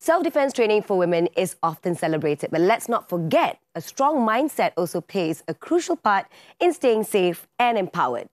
Self-defense training for women is often celebrated, but let's not forget, a strong mindset also plays a crucial part in staying safe and empowered.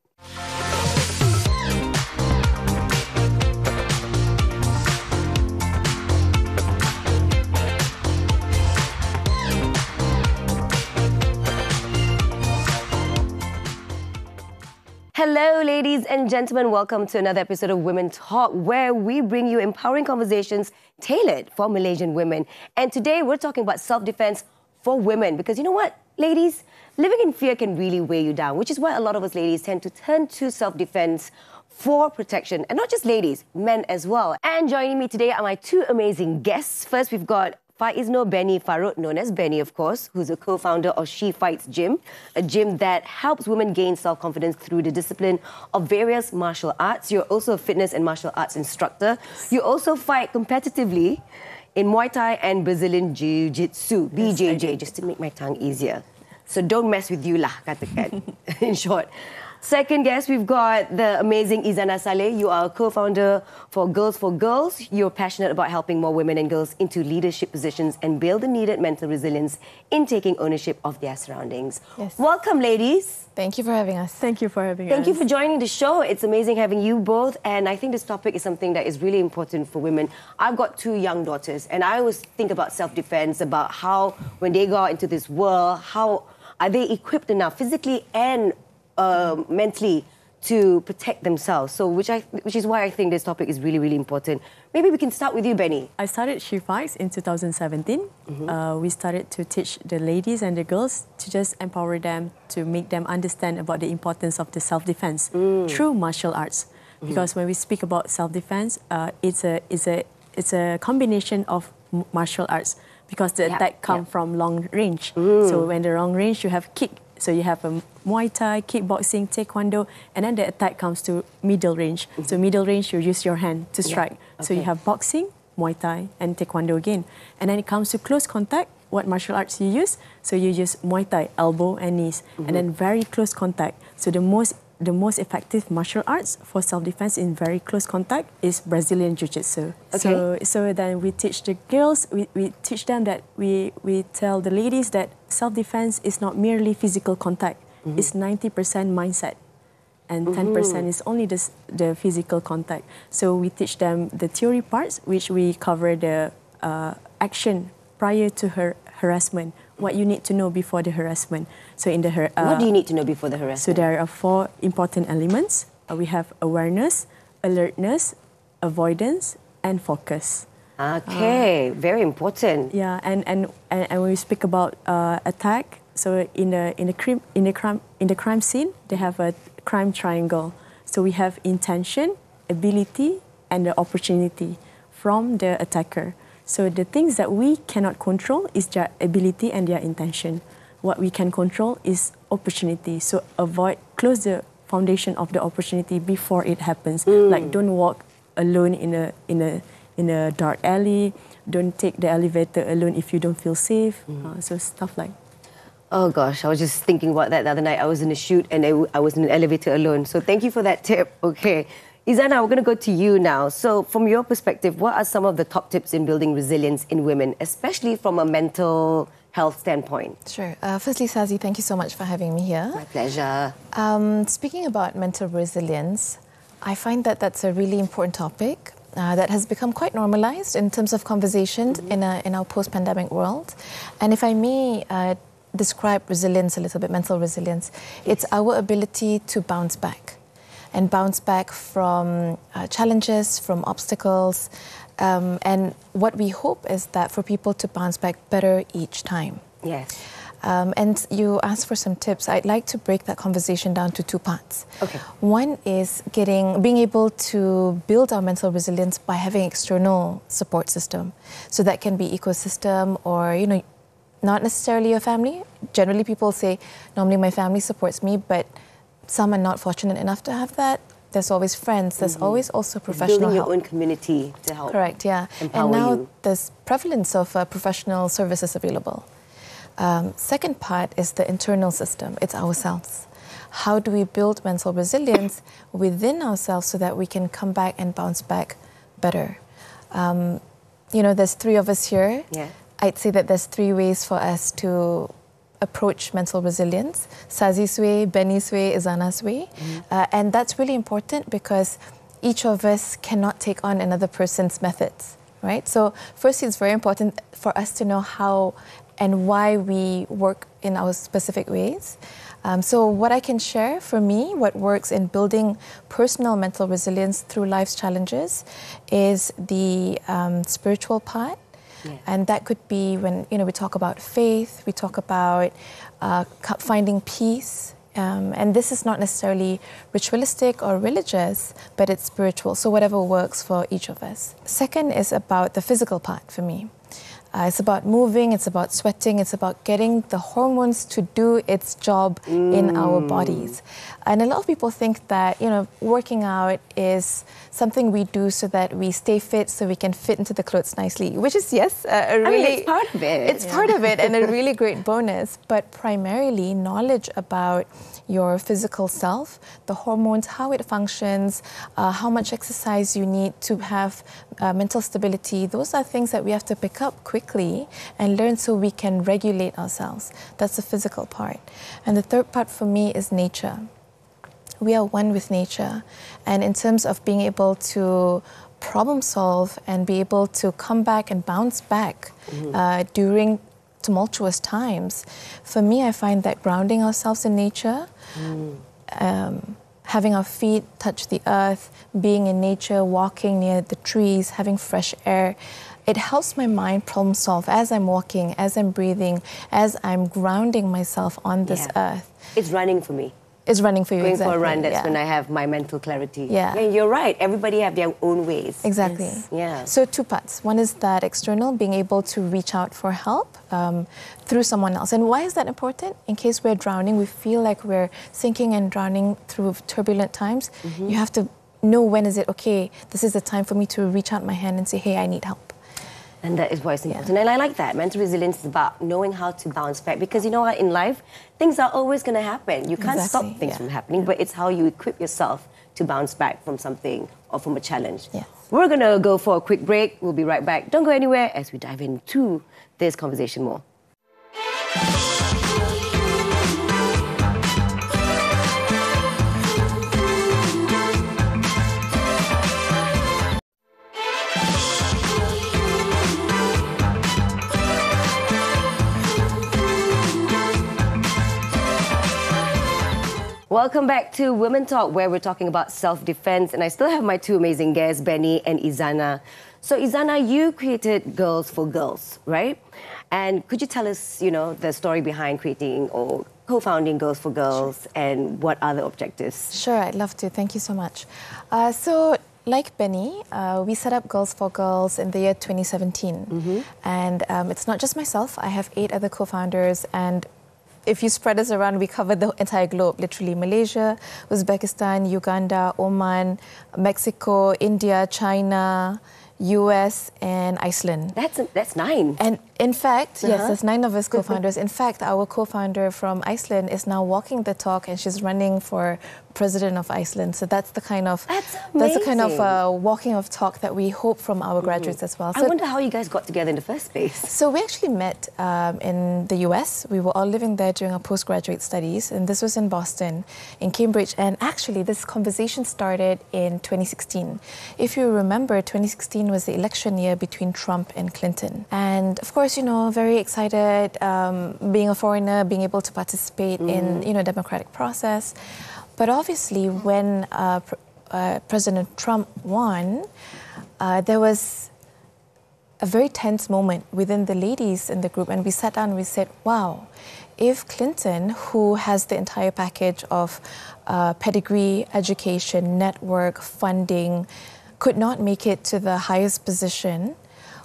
Hello, ladies and gentlemen. Welcome to another episode of Women Talk, where we bring you empowering conversations tailored for Malaysian women. And today we're talking about self-defense for women, because you know what, ladies? Living in fear can really weigh you down, which is why a lot of us ladies tend to turn to self-defense for protection. And not just ladies, men as well. And joining me today are my two amazing guests. First, we've got Faiz Noor Benny Farooq, known as Benny, of course, who's a co-founder of She Fights Gym, a gym that helps women gain self-confidence through the discipline of various martial arts. You're also a fitness and martial arts instructor. You also fight competitively in Muay Thai and Brazilian Jiu-Jitsu, BJJ, just to make my tongue easier. So don't mess with you lah, katakan, in short. Second guest, we've got the amazing Izana Saleh. You are a co-founder for Girls for Girls. You're passionate about helping more women and girls into leadership positions and build the needed mental resilience in taking ownership of their surroundings. Yes. Welcome, ladies. Thank you for having us. Thank you for having us. Thank you for joining the show. It's amazing having you both. And I think this topic is something that is really important for women. I've got two young daughters, and I always think about self-defense, about how when they go out into this world, how are they equipped enough physically and mentally to protect themselves. So which is why I think this topic is really, really important. Maybe we can start with you, Benny. I started She Fights in 2017. We started to teach the ladies and the girls to just empower them, to make them understand about the importance of the self-defense through martial arts. Because when we speak about self-defense, it's a combination of martial arts, because the attack comes from long range. So when the long range, you have kick. So you have a Muay Thai, kickboxing, taekwondo, and then the attack comes to middle range. So middle range, you use your hand to strike. So you have boxing, Muay Thai, and taekwondo again. And then it comes to close contact. What martial arts you use? So you use Muay Thai, elbow and knees, and then very close contact. So the most effective martial arts for self-defense in very close contact is Brazilian Jiu-Jitsu. Okay. So then we teach the girls, we teach them that we tell the ladies that self-defense is not merely physical contact. It's 90% mindset, and 10% is only the physical contact. So we teach them the theory parts, which we cover the action prior to harassment. What you need to know before the harassment. So in the what do you need to know before the harassment? So there are 4 important elements. We have awareness, alertness, avoidance, and focus. Okay, very important. Yeah, and when we speak about attack, so in the crime scene, they have a crime triangle. So we have intention, ability, and the opportunity from the attacker. So the things that we cannot control is their ability and their intention. What we can control is opportunity. So close the foundation of the opportunity before it happens. Like don't walk alone in a dark alley. Don't take the elevator alone if you don't feel safe. So stuff like. Oh gosh, I was just thinking about that the other night. I was in a shoot and I was in an elevator alone. So thank you for that tip. Okay. Izana, we're going to go to you now. So from your perspective, what are some of the top tips in building resilience in women, especially from a mental health standpoint? Sure. Firstly, Sazi, thank you so much for having me here. My pleasure. Speaking about mental resilience, I find that that's a really important topic that has become quite normalized in terms of conversations in our post-pandemic world. And if I may describe resilience a little bit, mental resilience, it's our ability to bounce back. And bounce back from challenges, from obstacles. And what we hope is that for people to bounce back better each time. Yes. And you asked for some tips. I'd like to break that conversation down to 2 parts. Okay. One is being able to build our mental resilience by having external support system. So that can be ecosystem or, not necessarily your family. Generally, people say, normally my family supports me, but some are not fortunate enough to have that. There's always friends. There's always also professional building help. your own community to help. Correct, yeah. And now there's prevalence of professional services available. Second part is the internal system. It's ourselves. How do we build mental resilience within ourselves so that we can come back and bounce back better? you know, there's three of us here. Yeah. I'd say that there's three ways for us to approach mental resilience. Sazi's way, Benny's way, Izana's way. And that's really important because each of us cannot take on another person's methods, right? So firstly, it's very important for us to know how and why we work in our specific ways. So what I can share for me, what works in building personal mental resilience through life's challenges is the spiritual part. Yeah. And that could be when, you know, we talk about faith, we talk about finding peace. And this is not necessarily ritualistic or religious, but it's spiritual. So whatever works for each of us. Second is about the physical part for me. It's about moving, it's about sweating, it's about getting the hormones to do its job in our bodies. And a lot of people think that, you know, working out is something we do so that we stay fit, so we can fit into the clothes nicely, which is, yes, a really... it's part of it. It's part of it and a really great bonus, but primarily knowledge about your physical self, the hormones, how it functions, how much exercise you need to have mental stability. Those are things that we have to pick up quickly and learn so we can regulate ourselves. That's the physical part. And the third part for me is nature. We are one with nature. And in terms of being able to problem solve and be able to come back and bounce back during tumultuous times, for me, I find that grounding ourselves in nature, having our feet touch the earth, being in nature, walking near the trees, having fresh air, it helps my mind problem solve as I'm walking, as I'm breathing, as I'm grounding myself on this earth. It's running for me. It's running for you, Going exactly. for a run, that's when I have my mental clarity. Yeah. And you're right, everybody have their own ways. Exactly. Yes. Yeah. So two parts. One is that external, being able to reach out for help through someone else. And why is that important? In case we're drowning, we feel like we're sinking and drowning through turbulent times. You have to know when is it, okay, this is the time for me to reach out my hand and say, hey, I need help. And that is why it's important. And I like that. Mental resilience is about knowing how to bounce back. Because you know what, in life, things are always going to happen. You can't stop things from happening, but it's how you equip yourself to bounce back from something or from a challenge. Yes. We're going to go for a quick break. We'll be right back. Don't go anywhere as we dive into this conversation more. Welcome back to Women Talk, where we're talking about self-defense. And I still have my two amazing guests, Benny and Izana. So, Izana, you created Girls for Girls, right? And could you tell us, you know, the story behind creating or co-founding Girls for Girls and what are the objectives? Sure, I'd love to. Thank you so much. Like Benny, we set up Girls for Girls in the year 2017. And it's not just myself. I have 8 other co-founders, and if you spread us around, we cover the entire globe, literally Malaysia, Uzbekistan, Uganda, Oman, Mexico, India, China, US, and Iceland. That's 9. And in fact, yes, there's 9 of us co-founders. In fact, our co-founder from Iceland is now walking the talk, and she's running for president of Iceland. So that's the kind of walking of talk that we hope from our graduates as well. So I wonder how you guys got together in the first place. So we actually met in the US. We were all living there during our postgraduate studies, and this was in Boston, in Cambridge. And actually, this conversation started in 2016. If you remember, 2016 was the election year between Trump and Clinton. And of course, you know, very excited, being a foreigner, being able to participate in, you know, democratic process. But obviously, when President Trump won, there was a very tense moment within the ladies in the group, and we sat down and we said, wow, if Clinton, who has the entire package of pedigree, education, network, funding, could not make it to the highest position,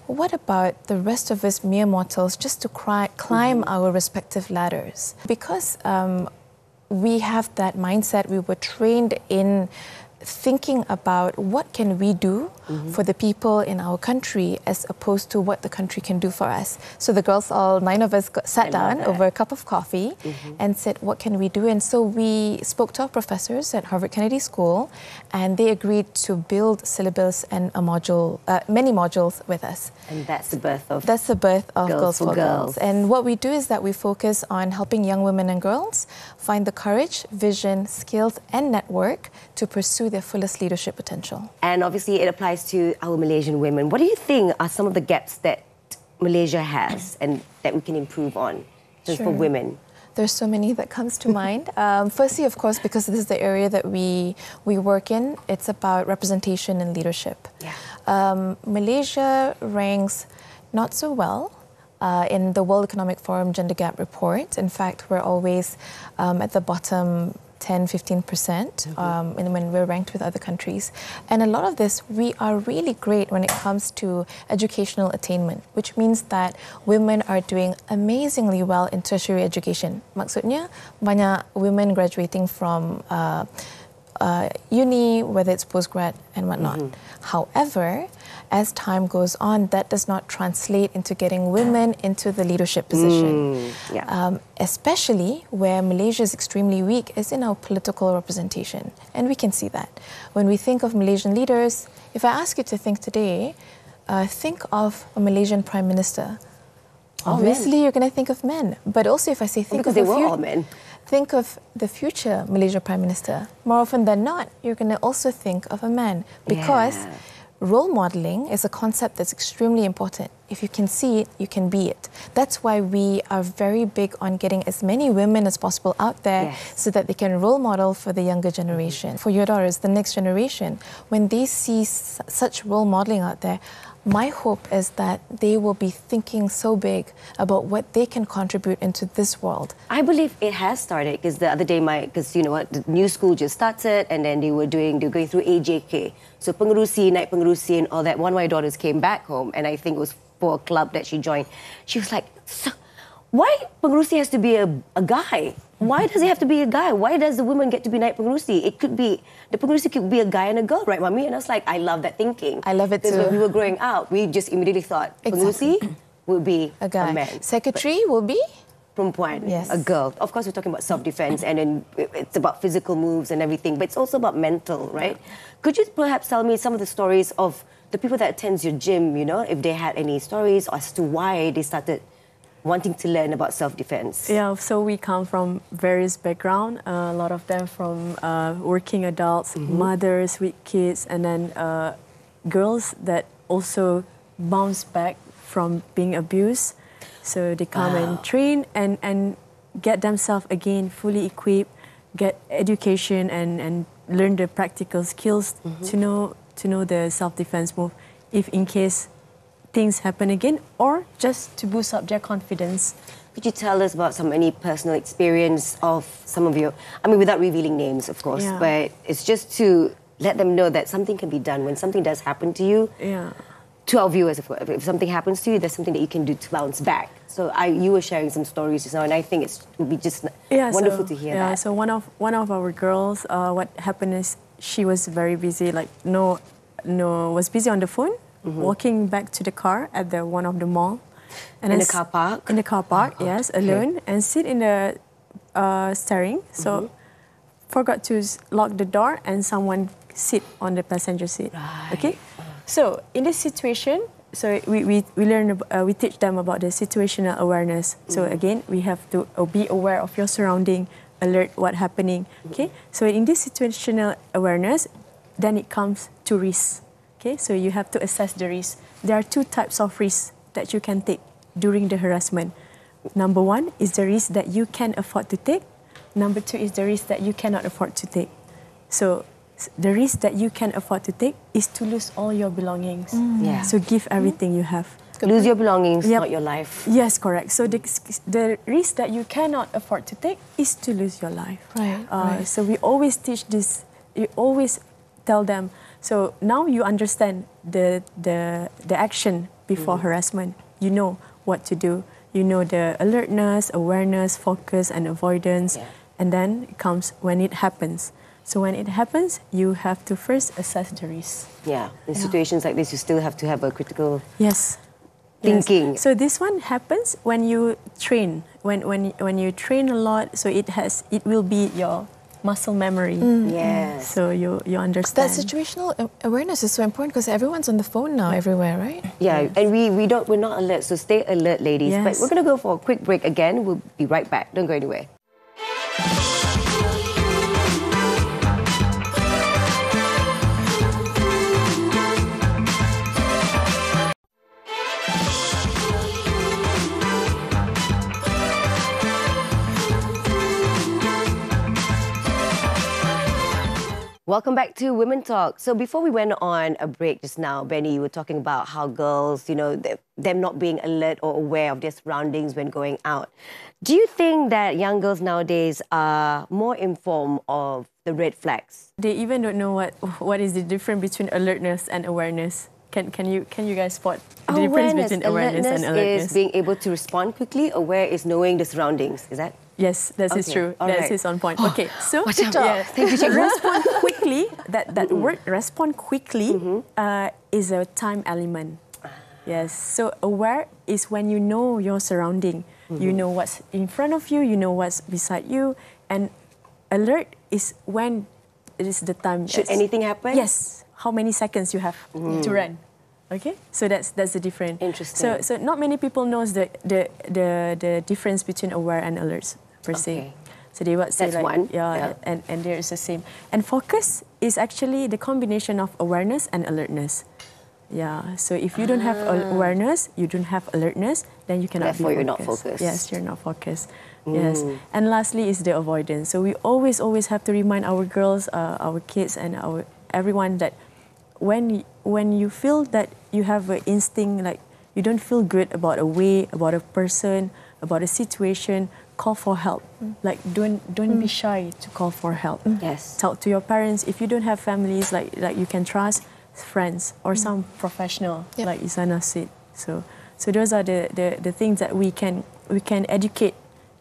what about the rest of us mere mortals just to climb our respective ladders? Because we have that mindset, we were trained in thinking about what can we do for the people in our country as opposed to what the country can do for us. So the girls, all 9 of us, sat down over a cup of coffee and said, what can we do? And so we spoke to our professors at Harvard Kennedy School, and they agreed to build syllabus and a module, many modules with us. And that's the birth of Girls for Girls. And what we do is that we focus on helping young women and girls find the courage, vision, skills, and network to pursue their fullest leadership potential. And obviously it applies to our Malaysian women. What do you think are some of the gaps that Malaysia has and that we can improve on just for women? There's so many that comes to mind. Firstly, of course, because this is the area that we work in, it's about representation and leadership. Yeah. Malaysia ranks not so well in the World Economic Forum Gender Gap Report. In fact, we're always at the bottom 10-15% when we're ranked with other countries. And a lot of this, we are really great when it comes to educational attainment, which means that women are doing amazingly well in tertiary education. Maksudnya, banyak women graduating from uni, whether it's postgrad and whatnot. However, as time goes on, that does not translate into getting women into the leadership position. Especially where Malaysia is extremely weak is in our political representation. And we can see that. When we think of Malaysian leaders, if I ask you to think today, think of a Malaysian Prime Minister. Obviously, you're going to think of men. But also if I say think because of they were all men. Think of the future Malaysia Prime Minister. More often than not, you're going to also think of a man. Because role modeling is a concept that's extremely important. If you can see it, you can be it. That's why we are very big on getting as many women as possible out there so that they can role model for the younger generation. For your daughters, the next generation, when they see such role modeling out there, my hope is that they will be thinking so big about what they can contribute into this world. I believe it has started because the other day, because you know what, the new school just started and then they were going through AJK. So pengerusi, naik pengerusi and all that. One of my daughters came back home and I think it was for a club that she joined. She was like, why pengerusi has to be a guy? Why does it have to be a guy? Why does the woman get to be naik pengerusi? It could be, the pengerusi could be a guy and a girl, right, Mummy? And I was like, I love that thinking. I love it too. Because when we were growing up, we just immediately thought pengerusi would be a man. Secretary will be? Perempuan, a girl. Of course, we're talking about self-defense and then it's about physical moves and everything, but it's also about mental, right? Could you perhaps tell me some of the stories of the people that attend your gym, you know, if they had any stories as to why they started wanting to learn about self-defense? Yeah, so we come from various backgrounds, a lot of them from working adults, mothers with kids, and then girls that also bounce back from being abused. So they come and train and get themselves again fully equipped, get education and learn the practical skills to know the self-defense move if in case things happen again, or just to boost up their confidence. Could you tell us about any personal experience of some of your, I mean, without revealing names, of course, but it's just to let them know that something can be done when something does happen to you. To our viewers, if something happens to you, there's something that you can do to bounce back. So you were sharing some stories just now, and I think it would be just wonderful to hear that. Yeah, so one of our girls, what happened is she was very busy, like was busy on the phone, walking back to the car at one of the mall. And in the car park? In the car park, yes, alone, and sit in the steering. So forgot to lock the door and someone sit on the passenger seat. Okay? So in this situation, so we teach them about the situational awareness. So again, we have to be aware of your surrounding, alert what's happening. Okay? So in this situational awareness, then it comes to risk. Okay? So you have to assess the risk. There are two types of risks that you can take during the harassment. Number one is the risk that you can afford to take. Number two is the risk that you cannot afford to take. So the risk that you can afford to take is to lose all your belongings. So give everything you have. Lose your belongings, not your life. Yes, correct. So the risk that you cannot afford to take is to lose your life. Right. So we always teach this. We always tell them. So now you understand the action before harassment. You know what to do. You know the alertness, awareness, focus, and avoidance. And then it comes when it happens. So when it happens, you have to first assess the risk. Yeah, in situations like this, you still have to have a critical Yes. thinking. Yes. So this one happens when you train. When you train a lot, so it will be your muscle memory. Yes. So you understand. That situational awareness is so important because everyone's on the phone now everywhere, right? Yeah, and we're not alert, so stay alert, ladies. But Yes. we're gonna go for a quick break again. We'll be right back. Don't go anywhere. Welcome back to Women Talk. So before we went on a break just now, Benny, you were talking about how girls, them not being alert or aware of their surroundings when going out. Do you think that young girls nowadays are more informed of the red flags? They even don't know what is the difference between alertness and awareness. Can you guys spot the difference between awareness and alertness? Is being able to respond quickly. Aware is knowing the surroundings. Is that? Yes, that is Okay, true. all That right. is on point. Okay, so Yes. Thank you, Cikgu. respond quickly. That word respond quickly is a time element. Yes. So aware is when you know your surrounding. You know what's in front of you. You know what's beside you. And alert is when it is the time. Should anything happen? Yes. How many seconds you have to run? Okay. So that's the difference. Interesting. So not many people knows the difference between aware and alerts per se. Okay. So they would say That's like one. yeah, Yeah. and there is the same. And focus is actually the combination of awareness and alertness. Yeah. So if you don't have awareness, you don't have alertness, then you cannot Therefore, be you're not focused. focused. Yes, you're not focused. Yes. And lastly is the avoidance. So we always have to remind our girls, our kids, and everyone that when you feel that you have an instinct, like you don't feel good about a way, about a person, about a situation, call for help. Like don't be shy to call for help. Yes. Talk to your parents. If you don't have families like you can trust, friends or some professional, like Izana said. So those are the things that we can educate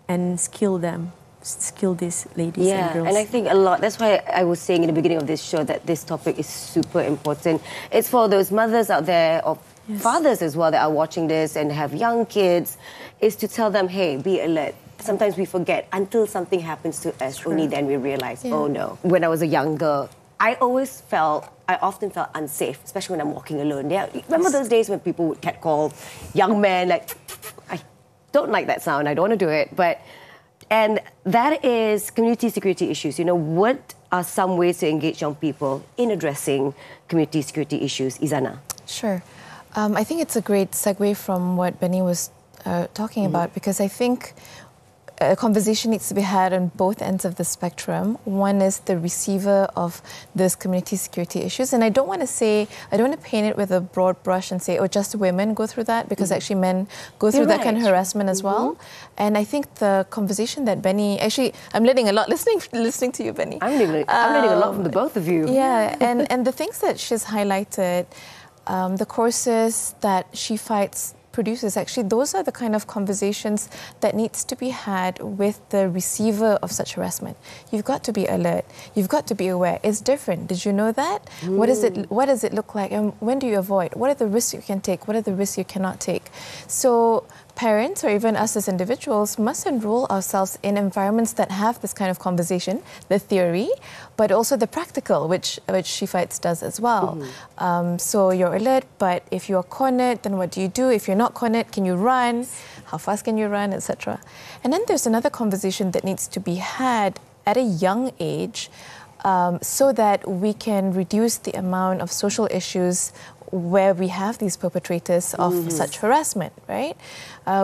and skill these ladies and girls. And I think a lot, that's why I was saying in the beginning of this show that this topic is super important. It's for those mothers out there, or fathers as well, that are watching this and have young kids, is to tell them, hey, be alert. Sometimes we forget until something happens to us, only then we realize, oh no. When I was a young girl, I often felt unsafe, especially when I'm walking alone. Remember those days when people would catcall young men, like, I don't like that sound, I don't want to do it, and that is community security issues. What are some ways to engage young people in addressing community security issues? Izana? Sure. I think it's a great segue from what Benny was talking about, because I think a conversation needs to be had on both ends of the spectrum. One is the receiver of those community security issues. And I don't want to paint it with a broad brush and say, oh, just women go through that, because actually men go through that kind of harassment as well. And I think the conversation that Benny, actually, I'm learning a lot listening to you, Benny. I'm learning a lot from the both of you. Yeah, and the things that she's highlighted, the courses that She Fights produces, actually, those are the kind of conversations that needs to be had with the receiver of such harassment. You've got to be alert. You've got to be aware. It's different. Did you know that? What does it look like? And when do you avoid? What are the risks you can take? What are the risks you cannot take? So parents, or even us as individuals, must enroll ourselves in environments that have this kind of conversation, the theory, but also the practical, which She Fights does as well. So you're alert, but if you're cornered, then what do you do? If you're not cornered, can you run? How fast can you run, etc.? And then there's another conversation that needs to be had at a young age, so that we can reduce the amount of social issues where we have these perpetrators of such harassment, right?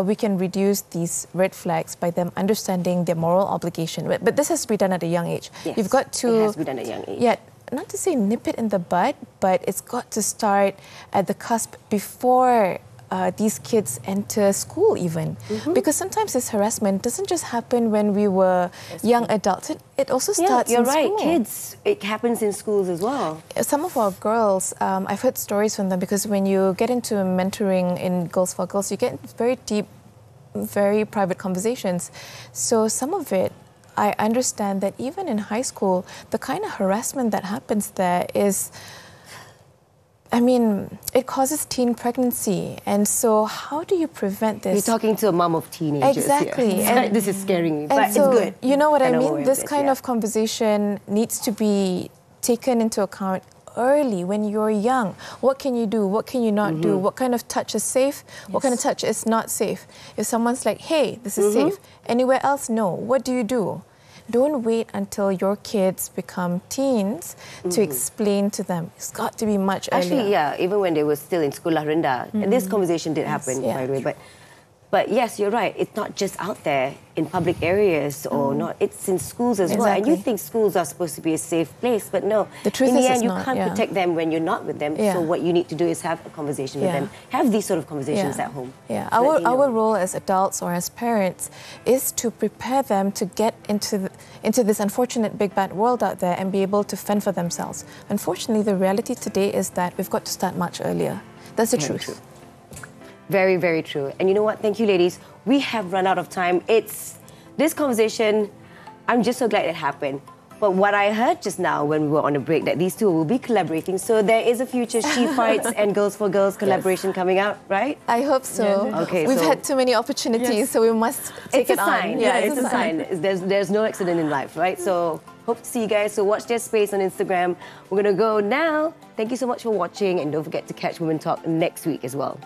We can reduce these red flags by them understanding their moral obligation. But this has to be done at a young age. Yes, You've got to... it has to be done at a young age. Yeah, not to say nip it in the bud, but it's got to start at the cusp before these kids enter school even. Because sometimes this harassment doesn't just happen when we were young adults. It also starts in school. You're right. Kids, it happens in schools as well. Some of our girls, I've heard stories from them, because when you get into mentoring in Girls for Girls, you get very deep, very private conversations. So some of it, I understand that even in high school, the kind of harassment that happens there is, I mean, it causes teen pregnancy. And so how do you prevent this? You're talking to a mom of teenagers. Exactly. Here. And this is scaring me, and but so, it's good. You know what I And I'm mean? aware This of kind of conversation needs to be taken into account early when you're young. What can you do? What can you not do? What kind of touch is safe? What kind of touch is not safe? If someone's like, hey, this is safe, anywhere else, no. What do you do? Don't wait until your kids become teens to explain to them. It's got to be much earlier. Actually, yeah, even when they were still in Sekolah Rendah, and this conversation did happen, by the way, but yes, you're right. It's not just out there in public areas or not. It's in schools as well. And you think schools are supposed to be a safe place, but no. The truth in is the end, it's you not, can't protect them when you're not with them. So what you need to do is have a conversation with them. Have these sort of conversations at home. Yeah, So that our role as adults or as parents is to prepare them to get into this unfortunate big bad world out there and be able to fend for themselves. Unfortunately, the reality today is that we've got to start much earlier. That's the truth. True. Very, very true. And you know what? Thank you, ladies. We have run out of time. This conversation, I'm just so glad it happened. But what I heard just now when we were on a break, that these two will be collaborating. So there is a future She Fights and Girls for Girls collaboration coming out, right? I hope so. Okay, We've so had too many opportunities, so we must take it on. Yeah, it's a sign. There's no accident in life, right? So hope to see you guys. So watch their space on Instagram. We're going to go now. Thank you so much for watching. And don't forget to catch Women Talk next week as well.